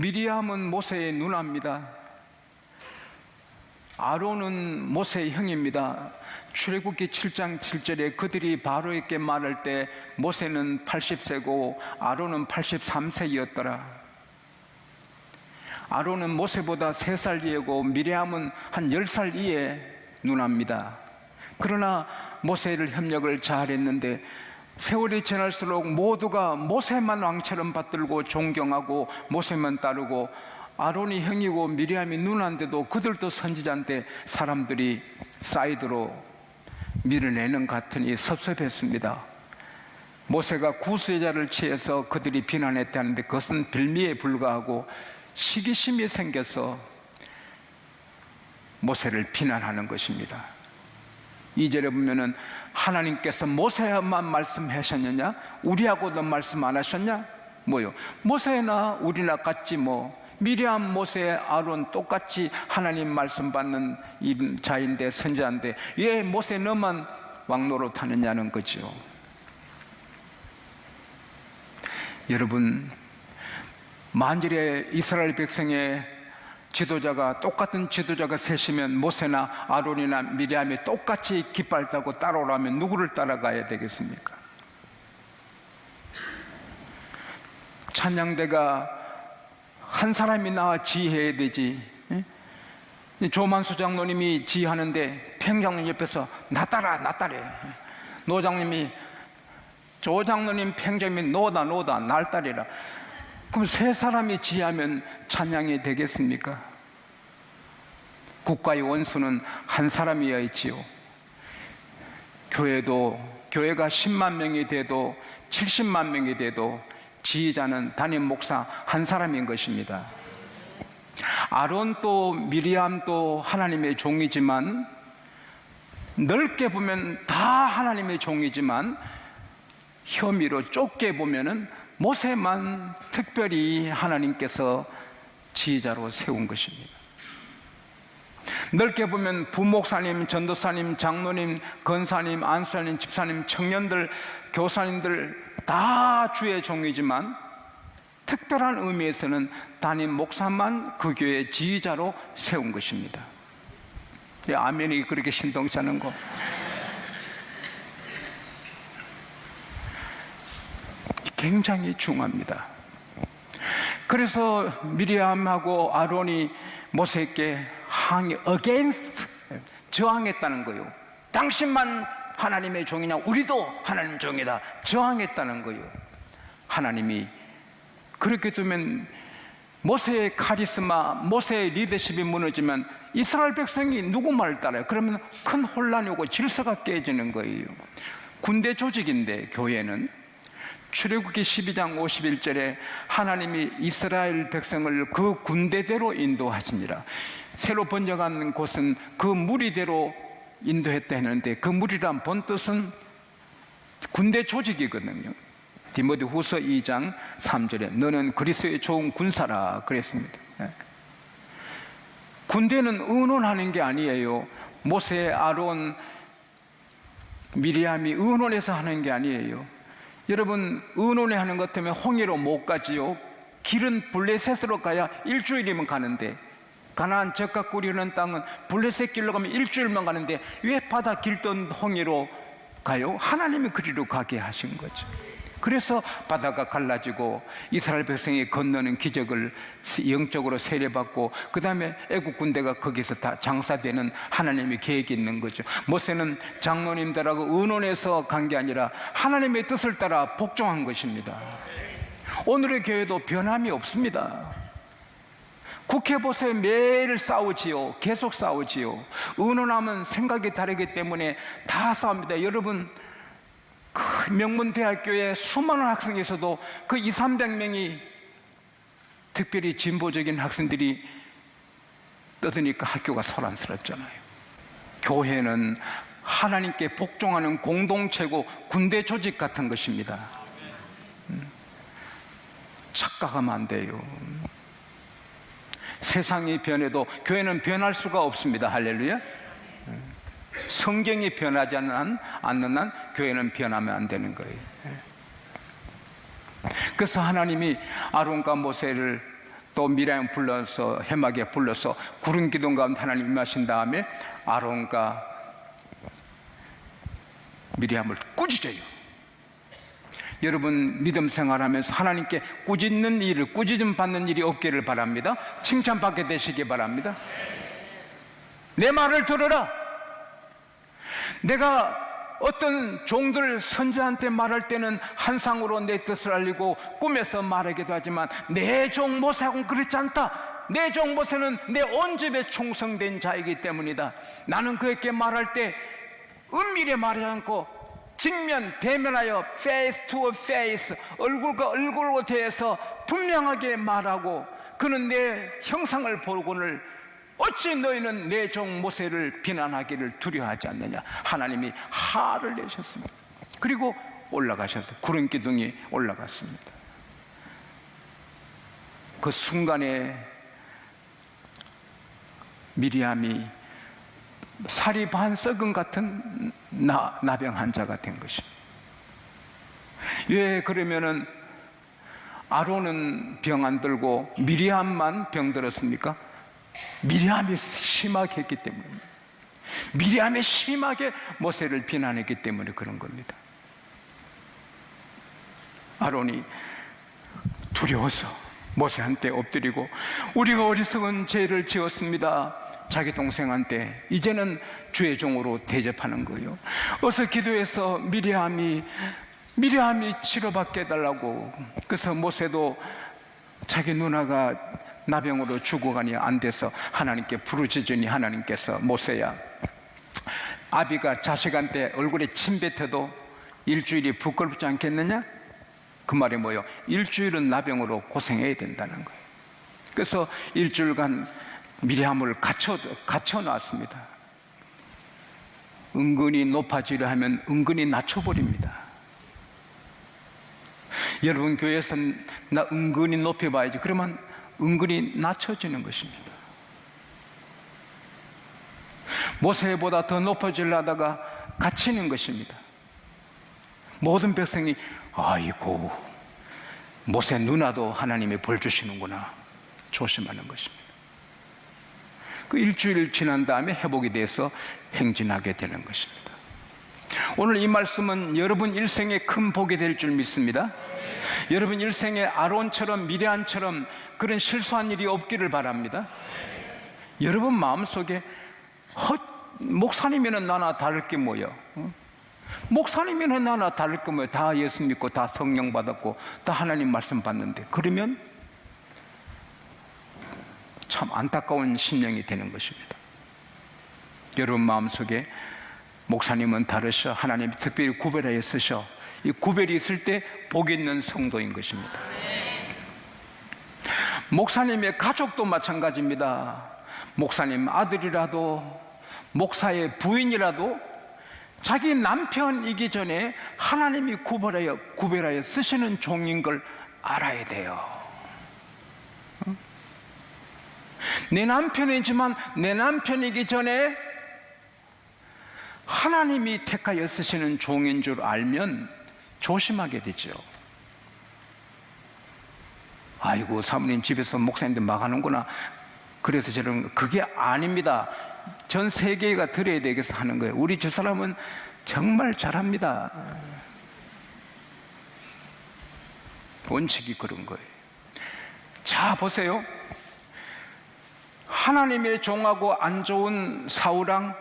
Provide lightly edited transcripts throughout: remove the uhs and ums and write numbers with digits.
미리암은 모세의 누나입니다. 아론은 모세의 형입니다. 출애굽기 7장 7절에 그들이 바로에게 말할 때 모세는 80세고 아론은 83세였더라. 아론은 모세보다 3살 이하고 미리암은 한 10살 이의 누나입니다. 그러나 모세를 협력을 잘했는데 세월이 지날수록 모두가 모세만 왕처럼 받들고 존경하고 모세만 따르고 아론이 형이고 미리암이 누나인데도 그들도 선지자인데 사람들이 사이드로 밀어내는 것 같으니 섭섭했습니다. 모세가 구수여자를 취해서 그들이 비난했다는데 그것은 빌미에 불과하고 시기심이 생겨서 모세를 비난하는 것입니다. 2절에 보면은 하나님께서 모세만 말씀하셨느냐? 우리하고도 말씀 안 하셨냐? 뭐요? 모세나 우리나 같지 뭐. 미리암, 모세, 아론 똑같이 하나님 말씀 받는 자인데 선지자인데 왜 모세 너만 왕노릇 하느냐는 거죠. 여러분, 만일에 이스라엘 백성의 지도자가 똑같은 지도자가 셋이면 모세나 아론이나 미리암이 똑같이 깃발 타고 따라오라면 누구를 따라가야 되겠습니까? 찬양대가 한 사람이 나와 지휘해야 되지. 조만수 장로님이 지휘하는데 평장님 옆에서 나 따라 나 따래. 노장님이 조 장로님 평장님이 노다 날 따리라. 그럼 3사람이 지휘하면 찬양이 되겠습니까? 국가의 원수는 한 사람이어야 있지요. 교회가 10만 명이 돼도 70만 명이 돼도 지휘자는 담임 목사 한 사람인 것입니다. 아론도 미리암도 하나님의 종이지만 넓게 보면 다 하나님의 종이지만 혐의로 좁게 보면은 모세만 특별히 하나님께서 지휘자로 세운 것입니다. 넓게 보면 부목사님, 전도사님, 장로님, 권사님, 안수사님, 집사님, 청년들, 교사님들 다 주의 종이지만 특별한 의미에서는 담임 목사만 그 교회의 지휘자로 세운 것입니다. 아멘이 그렇게 신동치 않은 거. 굉장히 중요합니다. 그래서 미리암하고 아론이 모세에게 against, 저항했다는 거예요. 당신만 하나님의 종이냐? 우리도 하나님 종이다. 저항했다는 거예요. 하나님이 그렇게 되면 모세의 카리스마, 모세의 리더십이 무너지면 이스라엘 백성이 누구 말을 따라요? 그러면 큰 혼란이 오고 질서가 깨지는 거예요. 군대 조직인데 교회는 출애굽기 12장 51절에 하나님이 이스라엘 백성을 그 군대대로 인도하시니라. 새로 번져간 곳은 그 무리대로 인도했다 했는데 그 무리란 본뜻은 군대 조직이거든요. 디모데 후서 2장 3절에 너는 그리스도의 좋은 군사라 그랬습니다. 군대는 의논하는 게 아니에요. 모세, 아론, 미리암이 의논해서 하는 게 아니에요. 여러분, 의논해 하는 것 때문에 홍해로 못 가지요. 길은 블레셋으로 가야 일주일이면 가는데 가나안 젖과 꿀이 흐르는 땅은 블레셋 길로 가면 일주일만 가는데 왜 바다 길던 홍해로 가요? 하나님이 그리로 가게 하신 거죠. 그래서 바다가 갈라지고 이스라엘 백성이 건너는 기적을 영적으로 세례받고 그 다음에 애국 군대가 거기서 다 장사되는 하나님의 계획이 있는 거죠. 모세는 장로님들하고 의논해서 간 게 아니라 하나님의 뜻을 따라 복종한 것입니다. 오늘의 교회도 변함이 없습니다. 국회 보세요. 매일 싸우지요. 계속 싸우지요. 의논하면 생각이 다르기 때문에 다 싸웁니다. 여러분, 그 명문대학교에 수많은 학생이 있어도 그 200~300명이 특별히 진보적인 학생들이 떠드니까 학교가 소란스럽잖아요. 교회는 하나님께 복종하는 공동체고 군대 조직 같은 것입니다. 착각하면 안 돼요. 세상이 변해도 교회는 변할 수가 없습니다. 할렐루야. 성경이 변하지 않는 한 교회는 변하면 안 되는 거예요. 그래서 하나님이 아론과 모세를 또 미리암 불러서 해막에 불러서 구름 기둥 가운데 하나님 임하신 다음에 아론과 미리암을 꾸짖어요. 여러분 믿음 생활하면서 하나님께 꾸짖는 일을, 꾸짖음 받는 일이 없기를 바랍니다. 칭찬받게 되시기 바랍니다. 내 말을 들어라. 내가 어떤 종들 선지한테 말할 때는 한상으로 내 뜻을 알리고 꿈에서 말하기도 하지만 내 종 모세하고는 그렇지 않다. 내 종 모세는 내 온 집에 충성된 자이기 때문이다. 나는 그에게 말할 때 은밀히 말하지 않고 직면, 대면하여 face to face, 얼굴과 얼굴로 대해서 분명하게 말하고 그는 내 형상을 보고는 어찌 너희는 내 종 모세를 비난하기를 두려워하지 않느냐. 하나님이 화를 내셨습니다. 그리고 올라가셔서 구름 기둥이 올라갔습니다. 그 순간에 미리암이 살이 반 썩은 같은 나병 환자가 된 것입니다. 왜 그러면은 아론은 병 안 들고 미리암만 병 들었습니까? 미리암이 심하게 했기 때문입니다. 미리암이 심하게 모세를 비난했기 때문에 그런 겁니다. 아론이 두려워서 모세한테 엎드리고 우리가 어리석은 죄를 지었습니다. 자기 동생한테 이제는 주의 종으로 대접하는 거예요. 어서 기도해서 미리암이 치료받게 해달라고. 그래서 모세도 자기 누나가 나병으로 죽어가니 안 돼서 하나님께 부르짖으니 하나님께서 모세야, 아비가 자식한테 얼굴에 침 뱉어도 일주일이 부끄럽지 않겠느냐? 그 말이 뭐예요? 일주일은 나병으로 고생해야 된다는 거예요. 그래서 일주일간 미리암을 갇혀 놨습니다. 은근히 높아지려 하면 은근히 낮춰버립니다. 여러분 교회에서 나 은근히 높여봐야지. 그러면 은근히 낮춰지는 것입니다. 모세보다 더 높아지려다가 갇히는 것입니다. 모든 백성이 아이고 모세 누나도 하나님이 벌 주시는구나 조심하는 것입니다. 그 일주일 지난 다음에 회복이 돼서 행진하게 되는 것입니다. 오늘 이 말씀은 여러분 일생에 큰 복이 될 줄 믿습니다. 여러분 일생에 아론처럼 미리암처럼 그런 실수한 일이 없기를 바랍니다. 여러분 마음속에 목사님이면 나나 다를 게 뭐예요? 목사님이면 나나 다를 게 뭐예요? 다 예수 믿고 다 성령 받았고 다 하나님 말씀 받는데 그러면 참 안타까운 심령이 되는 것입니다. 여러분 마음속에 목사님은 다르셔, 하나님이 특별히 구별하여 쓰셔, 이 구별이 있을 때 복 있는 성도인 것입니다. 목사님의 가족도 마찬가지입니다. 목사님 아들이라도 목사의 부인이라도 자기 남편이기 전에 하나님이 구별하여 쓰시는 종인 걸 알아야 돼요. 내 남편이지만 내 남편이기 전에 하나님이 택하여 쓰시는 종인 줄 알면 조심하게 되죠. 아이고 사모님 집에서 목사님들 막 하는구나. 그래서 저는 그게 아닙니다. 전 세계가 들어야 되겠어 하는 거예요. 우리 저 사람은 정말 잘합니다. 원칙이 그런 거예요. 자 보세요. 하나님의 종하고 안 좋은 사울랑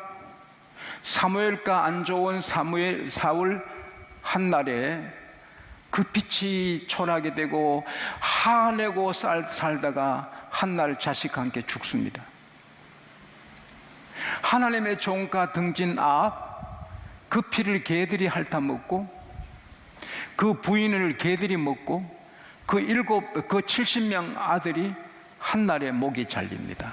사무엘과 안 좋은 사울 한날에 그 빛이 초라하게 되고 화내고 살다가 한날 자식과 함께 죽습니다. 하나님의 종과 등진 그 피를 개들이 핥아먹고 그 부인을 개들이 먹고 그 70명 아들이 한날에 목이 잘립니다.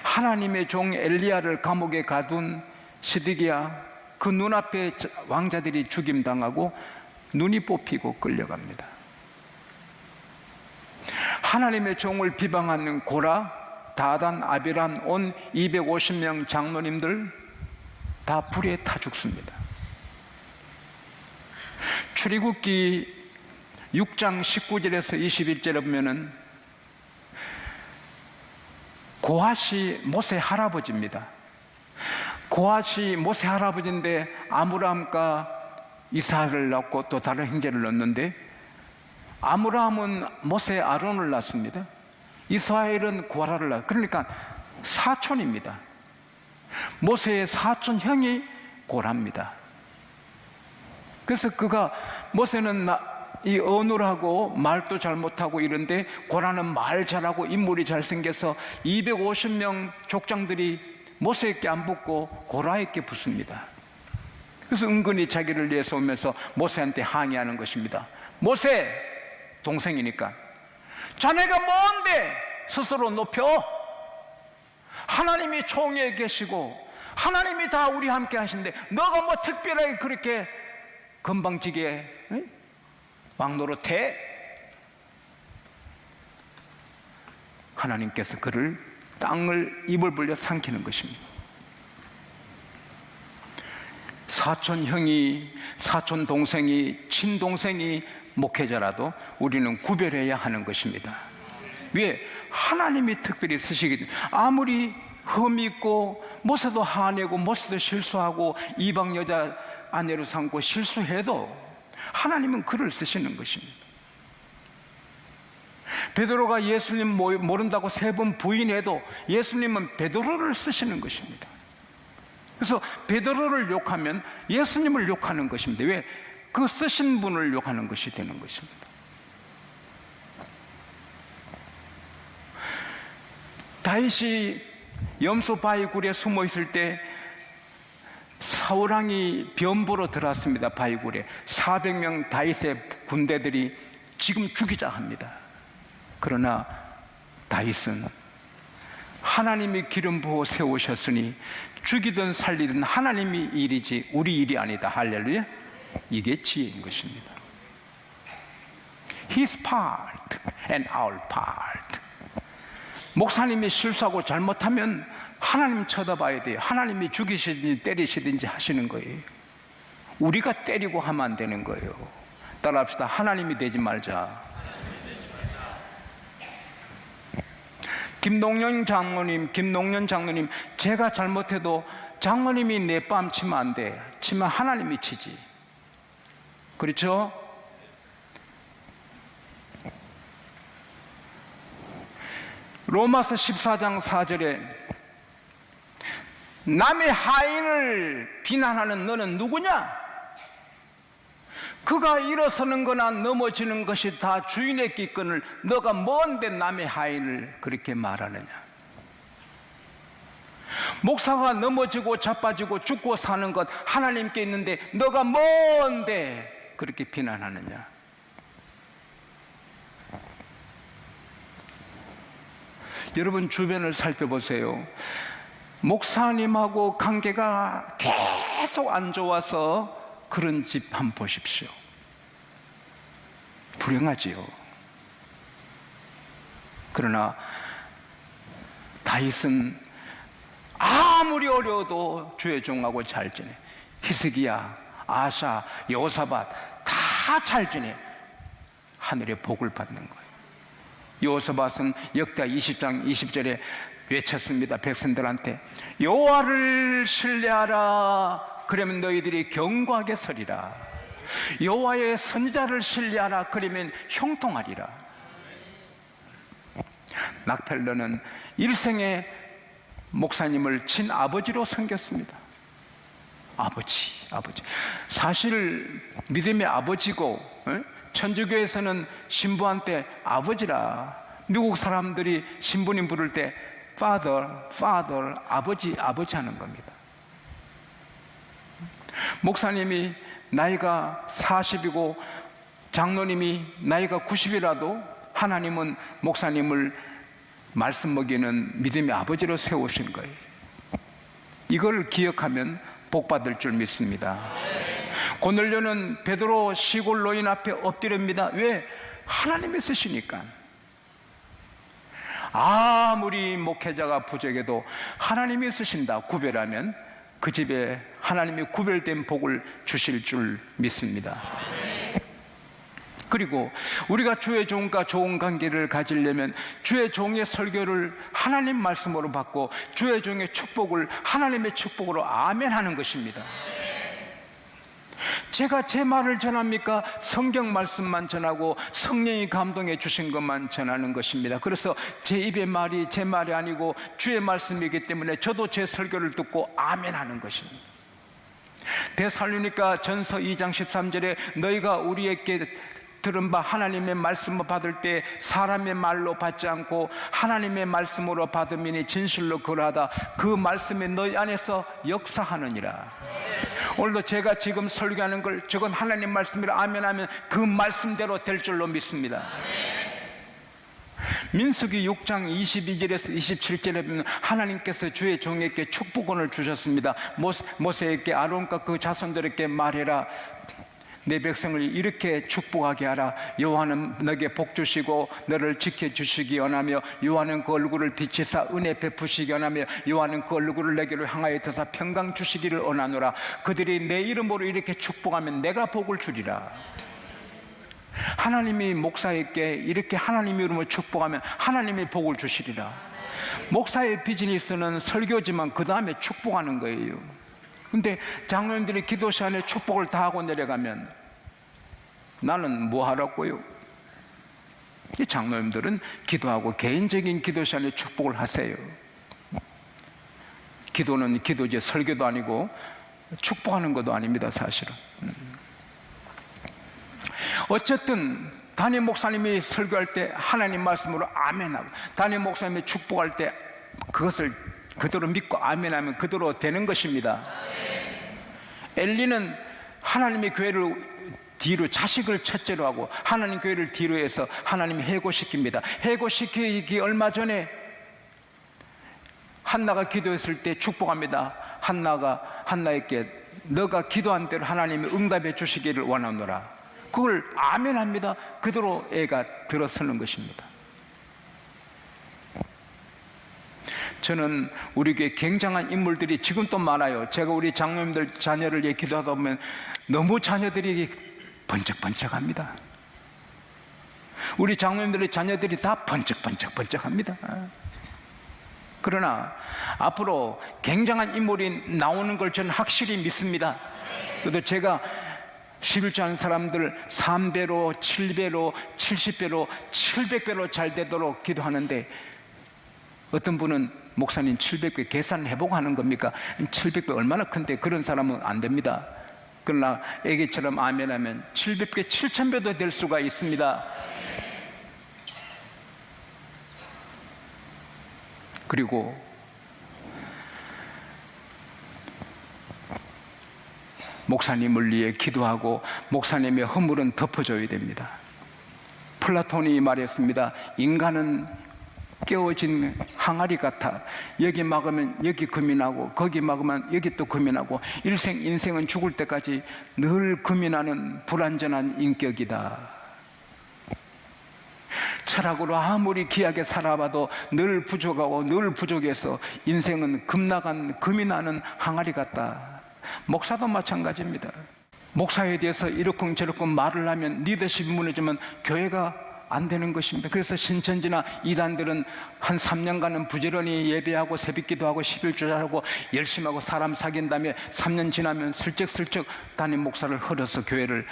하나님의 종 엘리야를 감옥에 가둔 시드기야 그 눈앞에 왕자들이 죽임당하고 눈이 뽑히고 끌려갑니다. 하나님의 종을 비방하는 고라, 다단, 아비람 온 250명 장로님들 다 불에 타 죽습니다. 출애굽기 6장 19절에서 21절에 보면은 고핫이 모세 할아버지입니다. 고핫이 모세 할아버지인데 아므람과 이삭을 낳고 또 다른 형제를 낳는데, 아므람은 모세 아론을 낳습니다. 이스라엘은 고라를 낳아. 그러니까 사촌입니다. 모세의 사촌 형이 고라입니다. 그래서 모세는 이 어눌하고 말도 잘 못하고 이런데, 고라는 말 잘하고 인물이 잘생겨서 250명 족장들이 모세에게 안 붙고 고라에게 붙습니다. 그래서 은근히 자기를 위해서 오면서 모세한테 항의하는 것입니다. 모세, 동생이니까, 자네가 뭔데 스스로 높여? 하나님이 총회에 계시고 하나님이 다 우리 함께 하신데 너가 뭐 특별하게 그렇게 건방지게 왕노릇해? 하나님께서 그를 땅을 입을 벌려 삼키는 것입니다. 사촌 형이, 사촌 동생이, 친동생이 목회자라도 우리는 구별해야 하는 것입니다. 왜? 하나님이 특별히 쓰시기 때문에. 아무리 흠이 있고 모세도 화내고 모세도 실수하고 이방 여자 아내로 삼고 실수해도 하나님은 그를 쓰시는 것입니다. 베드로가 예수님 모른다고 3번 부인해도 예수님은 베드로를 쓰시는 것입니다. 그래서 베드로를 욕하면 예수님을 욕하는 것입니다. 왜? 그 쓰신 분을 욕하는 것이 되는 것입니다. 다윗이 염소 바위굴에 숨어 있을 때 사울왕이 변보로 들어왔습니다. 바위굴에 400명 다윗의 군대들이 지금 죽이자 합니다. 그러나 다윗은 하나님이 기름 부어 세우셨으니 죽이든 살리든 하나님이 일이지 우리 일이 아니다. 할렐루야. 이게 지혜인 것입니다. His part and our part. 목사님이 실수하고 잘못하면 하나님 쳐다봐야 돼요. 하나님이 죽이시든지 때리시든지 하시는 거예요. 우리가 때리고 하면 안 되는 거예요. 따라합시다. 하나님이 되지 말자. 김동연 장로님, 제가 잘못해도 장로님이 내 뺨 치면 안 돼. 치면 하나님이 치지. 그렇죠? 로마서 14장 4절에 남의 하인을 비난하는 너는 누구냐? 그가 일어서는 거나 넘어지는 것이 다 주인의 기근을 너가 뭔데 남의 하인을 그렇게 말하느냐? 목사가 넘어지고 자빠지고 죽고 사는 것 하나님께 있는데 너가 뭔데 그렇게 비난하느냐? 여러분 주변을 살펴보세요. 목사님하고 관계가 계속 안 좋아서 그런 집 한번 보십시오. 불행하지요. 그러나 다윗은 아무리 어려워도 주의 종하고 잘 지내. 히스기야, 아사, 여호사밧 다 잘 지내. 하늘의 복을 받는 거예요. 여호사밧은 역대 20장 20절에 외쳤습니다. 백성들한테 여호와를 신뢰하라. 그러면 너희들이 견고하게 서리라. 여호와의 선지자를 신뢰하라. 그러면 형통하리라. 락펠러는 일생에 목사님을 친아버지로 섬겼습니다. 아버지. 사실 믿음의 아버지고, 천주교에서는 신부한테 아버지라. 미국 사람들이 신부님 부를 때 father, 아버지 하는 겁니다. 목사님이 나이가 40이고 장로님이 나이가 90이라도 하나님은 목사님을 말씀 먹이는 믿음의 아버지로 세우신 거예요. 이걸 기억하면 복 받을 줄 믿습니다. 고넬료는 베드로 시골 노인 앞에 엎드립니다. 왜? 하나님이 쓰시니까. 아무리 목회자가 부족해도 하나님이 쓰신다 구별하면 그 집에 하나님이 구별된 복을 주실 줄 믿습니다. 그리고 우리가 주의 종과 좋은 관계를 가지려면 주의 종의 설교를 하나님 말씀으로 받고 주의 종의 축복을 하나님의 축복으로 아멘하는 것입니다. 제가 제 말을 전합니까? 성경 말씀만 전하고 성령이 감동해 주신 것만 전하는 것입니다. 그래서 제 입의 말이 제 말이 아니고 주의 말씀이기 때문에 저도 제 설교를 듣고 아멘하는 것입니다. 데살로니가 전서 2장 13절에 너희가 우리에게 들은 바 하나님의 말씀을 받을 때 사람의 말로 받지 않고 하나님의 말씀으로 받음이니 진실로 그러하다. 그 말씀이 너희 안에서 역사하느니라. 오늘도 제가 지금 설교하는 걸 저건 하나님 말씀이라 아멘하면 그 말씀대로 될 줄로 믿습니다. 민수기 6장 22절에서 27절에 보면 하나님께서 주의 종에게 축복권을 주셨습니다. 모세에게 아론과 그 자손들에게 말해라. 내 백성을 이렇게 축복하게 하라. 여호와는 너에게 복 주시고 너를 지켜주시기 원하며 여호와는 그 얼굴을 비치사 은혜 베푸시기 원하며 여호와는 그 얼굴을 내게로 향하여 드사 평강 주시기를 원하노라. 그들이 내 이름으로 이렇게 축복하면 내가 복을 주리라. 하나님이 목사에게 이렇게 하나님 이름으로 축복하면 하나님이 복을 주시리라. 목사의 비즈니스는 설교지만 그 다음에 축복하는 거예요. 근데 장로님들이 기도 시간에 축복을 다 하고 내려가면 나는 뭐 하라고요? 이 장로님들은 기도하고 개인적인 기도 시간에 축복을 하세요. 기도는 기도지 설교도 아니고 축복하는 것도 아닙니다, 사실은. 어쨌든 담임 목사님이 설교할 때 하나님 말씀으로 아멘하고 담임 목사님이 축복할 때 그것을 그대로 믿고 아멘하면 그대로 되는 것입니다. 엘리는 하나님의 교회를 뒤로 자식을 첫째로 하고 하나님 교회를 뒤로 해서 하나님이 해고시킵니다. 해고시키기 얼마 전에 한나가 기도했을 때 축복합니다. 한나에게 너가 기도한 대로 하나님이 응답해 주시기를 원하노라. 그걸 아멘합니다. 그대로 애가 들어서는 것입니다. 저는 우리 교회 굉장한 인물들이 지금 또 많아요. 제가 우리 장로님들 자녀를 기도하다 보면 너무 자녀들이 번쩍번쩍합니다. 우리 장로님들의 자녀들이 다 번쩍번쩍합니다. 그러나 앞으로 굉장한 인물이 나오는 걸 저는 확실히 믿습니다. 그래도 제가 11조 하는 사람들 3배로 7배로 70배로 700배로 잘 되도록 기도하는데 어떤 분은 목사님 700배 계산해보고 하는 겁니까? 700배 얼마나 큰데 그런 사람은 안 됩니다. 그러나 애기처럼 아멘하면 700배 7000배도 될 수가 있습니다. 그리고 목사님을 위해 기도하고 목사님의 허물은 덮어줘야 됩니다. 플라톤이 말했습니다. 인간은 깨어진 항아리 같아. 여기 막으면 여기 금이 나고 거기 막으면 여기 또 금이 나고 인생은 죽을 때까지 늘 금이 나는 불완전한 인격이다. 철학으로 아무리 귀하게 살아봐도 늘 부족하고 늘 부족해서 인생은 금이 나는 항아리 같다. 목사도 마찬가지입니다. 목사에 대해서 이러쿵저러쿵 말을 하면 리더십이 무너지면 교회가 안 되는 것입니다. 그래서 신천지나 이단들은 한 3년간은 부지런히 예배하고 새벽기도하고 11조잘하고 열심히 하고 사람 사귄 다음에 3년 지나면 슬쩍슬쩍 담임 목사를 헐어서 교회를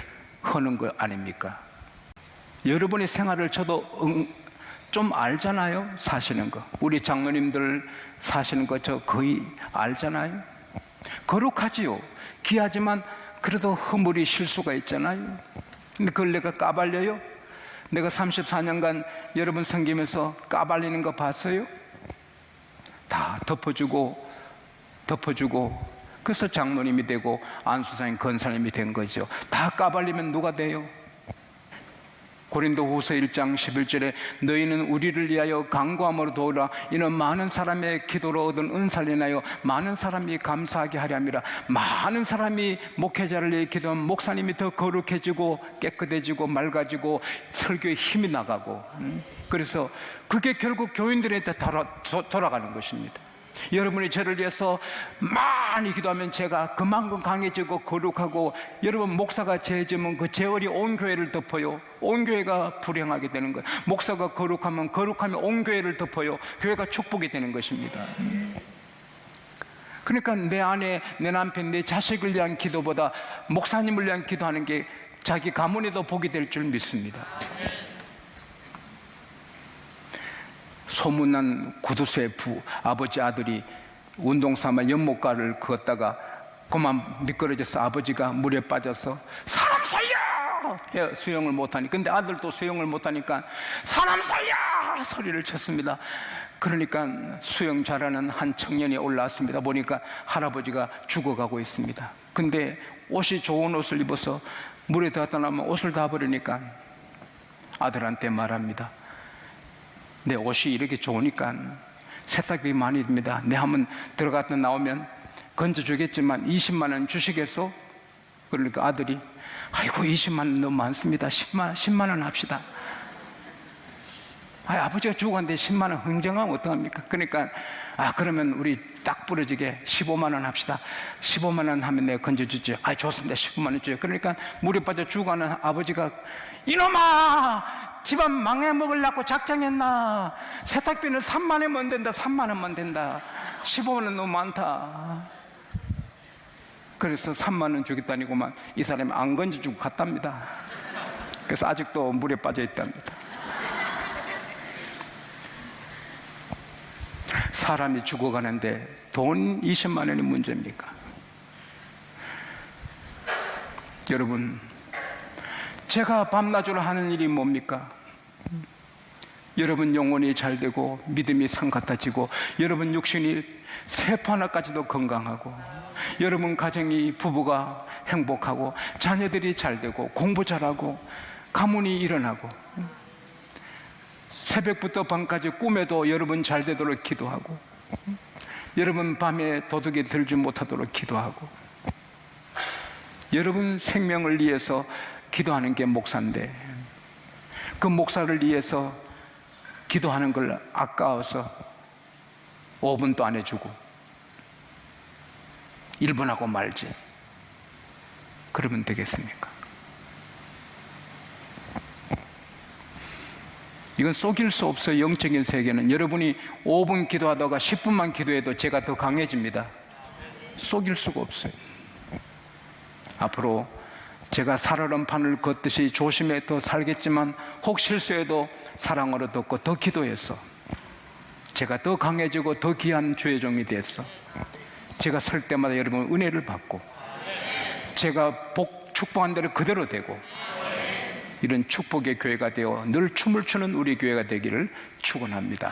허는 거 아닙니까? 여러분의 생활을 저도 좀 알잖아요. 사시는 거. 우리 장로님들 사시는 거 저 거의 알잖아요. 거룩하지요. 귀하지만 그래도 허물이 실수가 있잖아요. 근데 그걸 내가 까발려요? 내가 34년간 여러분 섬기면서 까발리는 거 봤어요? 다 덮어주고 그래서 장로님이 되고 안수사님 권사님이 된 거죠. 다 까발리면 누가 돼요? 고린도후서 1장 11절에 너희는 우리를 위하여 간구함으로 도우라. 이는 많은 사람의 기도로 얻은 은사를 인하여 많은 사람이 감사하게 하려 함이라. 많은 사람이 목회자를 위해 기도하면 목사님이 더 거룩해지고 깨끗해지고 맑아지고 설교에 힘이 나가고 그래서 그게 결국 교인들한테 돌아가는 것입니다. 여러분이 저를 위해서 많이 기도하면 제가 그만큼 강해지고 거룩하고, 여러분 목사가 죄지으면 그 죄월이 온 교회를 덮어요. 온 교회가 불행하게 되는 거예요. 목사가 거룩하면 온 교회를 덮어요. 교회가 축복이 되는 것입니다. 그러니까 내 아내, 내 남편, 내 자식을 위한 기도보다 목사님을 위한 기도하는 게 자기 가문에도 복이 될 줄 믿습니다. 소문난 구두쇠 부 아버지 아들이 운동삼아 연못가를 걷다가 그만 미끄러져서 아버지가 물에 빠져서 사람 살려! 수영을 못하니, 근데 아들도 수영을 못하니까 사람 살려! 소리를 쳤습니다. 그러니까 수영 잘하는 한 청년이 올라왔습니다. 보니까 할아버지가 죽어가고 있습니다. 근데 옷이 좋은 옷을 입어서 물에 들어갔다 나면 옷을 다 버리니까 아들한테 말합니다. 내 옷이 이렇게 좋으니까 세탁비 많이 듭니다. 내 한번 들어갔다 나오면 건져주겠지만 20만 원 주시겠소? 그러니까 아들이 아이고 20만 원 너무 많습니다. 10만 원 합시다. 아버지가 죽었는데 10만 원 흥정하면 어떡합니까? 그러니까 그러면 우리 딱 부러지게 15만 원 합시다. 15만 원 하면 내가 건져주죠. 좋습니다. 15만 원 줘요. 그러니까 물에 빠져 죽어가는 아버지가 이놈아! 집안 망해먹으려고 작정했나? 세탁비는 3만 원만 된다. 3만 원만 된다. 15만 원 너무 많다. 그래서 3만 원 주겠다니고만 이 사람이 안 건져주고 갔답니다. 그래서 아직도 물에 빠져 있답니다. 사람이 죽어가는데 돈 20만 원이 문제입니까? 여러분, 제가 밤낮으로 하는 일이 뭡니까? 여러분 영혼이 잘 되고 믿음이 산 같아지고, 여러분 육신이 세포 하나까지도 건강하고, 여러분 가정이 부부가 행복하고 자녀들이 잘 되고 공부 잘하고 가문이 일어나고, 새벽부터 밤까지 꿈에도 여러분 잘 되도록 기도하고, 여러분 밤에 도둑이 들지 못하도록 기도하고, 여러분 생명을 위해서 기도하는 게 목사인데, 그 목사를 위해서 기도하는 걸 아까워서 5분도 안 해주고 1분 하고 말지. 그러면 되겠습니까? 이건 속일 수 없어요. 영적인 세계는 여러분이 5분 기도하다가 10분만 기도해도 제가 더 강해집니다. 속일 수가 없어요. 앞으로 제가 살얼음 판을 걷듯이 조심해 더 살겠지만, 혹 실수해도 사랑으로 덮고 더 기도해서 제가 더 강해지고 더 귀한 주의 종이 됐어. 제가 설 때마다 여러분 은혜를 받고, 제가 축복한 대로 그대로 되고, 이런 축복의 교회가 되어 늘 춤을 추는 우리 교회가 되기를 축원합니다.